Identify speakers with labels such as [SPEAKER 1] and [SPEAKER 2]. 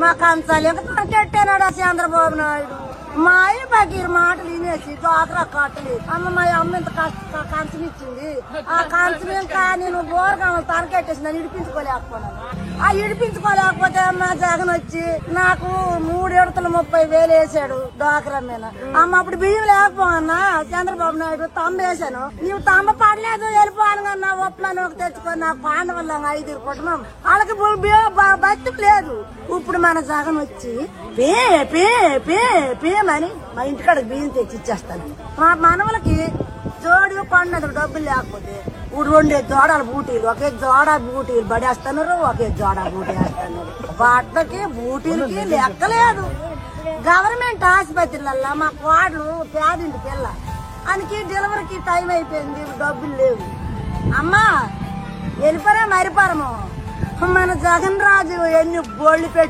[SPEAKER 1] మా కంచాలు ఇంకా తనకెట్టానాడు చంద్రబాబు నాయుడు. మా అయ్య బకీర్ మాటలు వినేసి డ్వాక్రా కట్టలేదు. మా అమ్మ ఇంత కంచం ఇచ్చింది. ఆ కంచం ఇంకా నేను బోరగామలు తనకెట్టేసి నన్ను ఇడిపించుకోలేకపోయినాను. ఆ ఇడిపించుకోలేకపోతే మా జగన్ వచ్చి నాకు 3 విడతలు 30,000 వేసాడు డ్వాక్రా మీద. అప్పుడు బియ్యం లేకపోన్నా చంద్రబాబు నాయుడు వేసాను. నీవు తమ్మ పడలేదు వెళ్ళిపోను కన్నా ఒప్పలని ఒక తెచ్చుకొని నాకు పాండవల్ల 5 కుటుంబం వాళ్ళకి బతుకు లేదు. ఇప్పుడు మన జగన్ వచ్చి పే పే పే పేమని మా ఇంటికాడకి బియ్యం తెచ్చి ఇచ్చేస్తాను. మా మనవలకి జోడి కొండదు డబ్బులు లేకపోతే ఇప్పుడు 2 జోడాల బూటీలు, ఒకే జోడా బూటీలు పడేస్తున్నారు, ఒకే జోడా బూటీ వేస్తున్నారు. బట్టలకి బూటీలకి లెక్కలేదు. గవర్నమెంట్ ఆసుపత్రులల్లా మా కోడలు పేదింటి పిల్ల అందుకే డెలివరీకి టైం అయిపోయింది, డబ్బులు లేవు. అమ్మా వెళ్ళిపోరా మరిపారము మన జగన్ రాజు ఎన్ని బోళ్లు పెట్టి